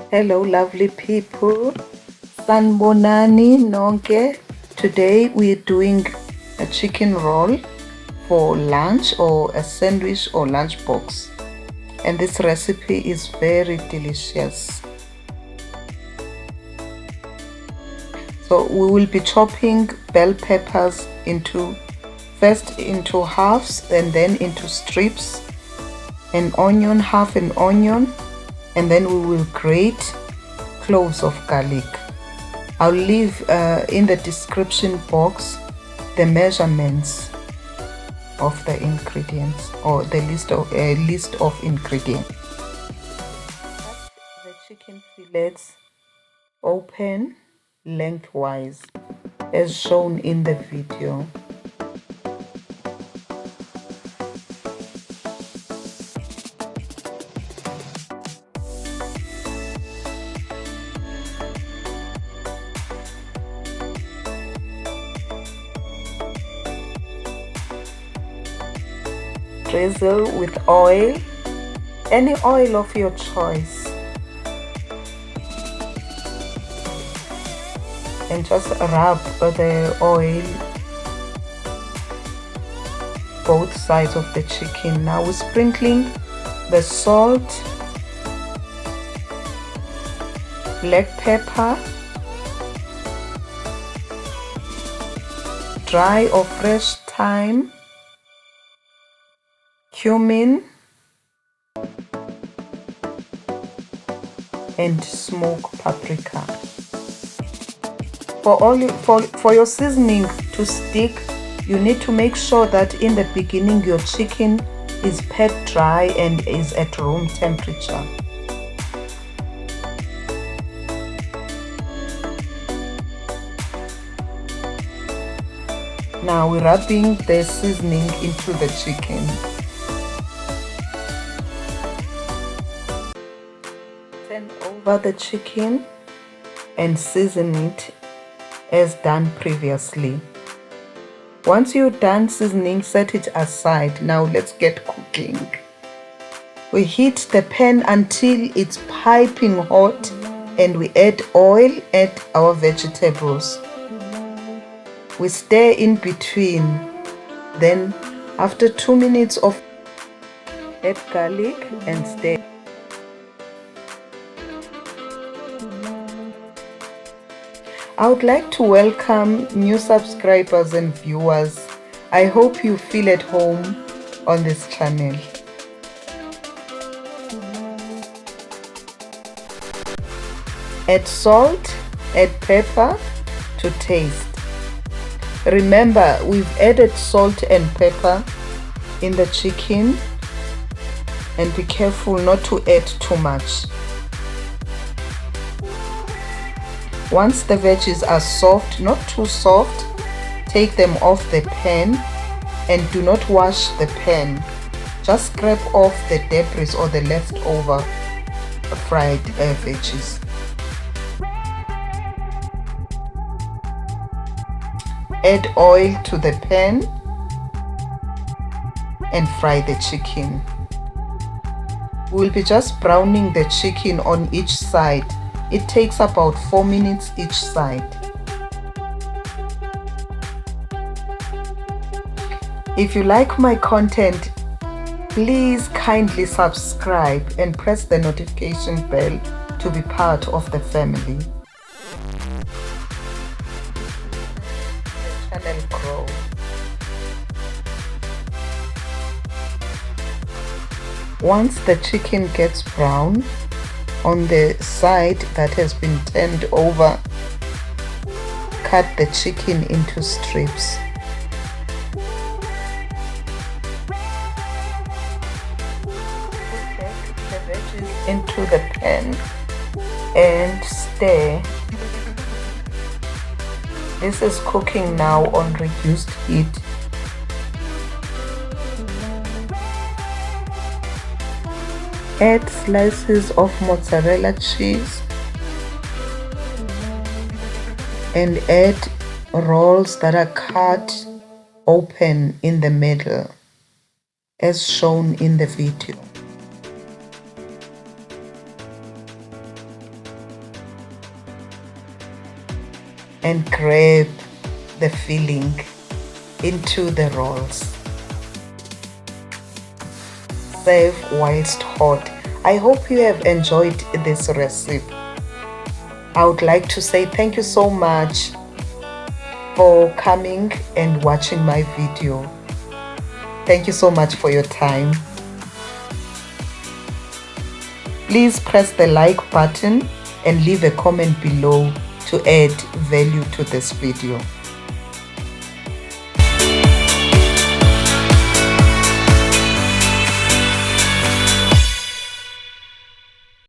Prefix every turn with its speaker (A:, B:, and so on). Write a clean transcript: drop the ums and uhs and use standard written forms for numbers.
A: Hello lovely people, sanibonani nonke. Today we're doing a chicken roll for lunch or a sandwich or lunchbox, and this recipe is very delicious. So we will be chopping bell peppers first into halves and then into strips, an onion, half an onion, and then we will grate cloves of garlic. I'll leave in the description box the measurements of the ingredients or the list of ingredients. Cut the chicken fillets open lengthwise as shown in the video. Drizzle with oil, any oil of your choice, and just rub the oil both sides of the chicken. Now we're sprinkling the salt, black pepper, dry or fresh thyme, cumin, and smoked paprika. For your seasoning to stick, you need to make sure that in the beginning your chicken is pat dry and is at room temperature. Now we're rubbing the seasoning into the chicken. Turn over the chicken and season it as done previously. Once you're done seasoning, set it aside. Now let's get cooking. We heat the pan until it's piping hot and we add oil, add our vegetables. We stir in between. Then after 2 minutes of add garlic and stir. I would like to welcome new subscribers and viewers. I hope you feel at home on this channel. Add salt, add pepper to taste. Remember, we've added salt and pepper in the chicken, and be careful not to add too much. Once the veggies are soft, not too soft, take them off the pan and do not wash the pan. Just scrape off the debris or the leftover fried veggies. Add oil to the pan and fry the chicken. We'll be just browning the chicken on each side. It takes about 4 minutes each side. If you like my content, please kindly subscribe and press the notification bell to be part of the family. The channel grow. Once the chicken gets brown on the side that has been turned over, cut the chicken into strips. Take the veggies into the pan and stir. This is cooking now on reduced heat. Add slices of mozzarella cheese and add rolls that are cut open in the middle as shown in the video. and grab the filling into the rolls. Serve whilst hot. I hope you have enjoyed this recipe. I would like to say thank you so much for coming and watching my video. Thank you so much for your time. Please press the like button and leave a comment below to add value to this video.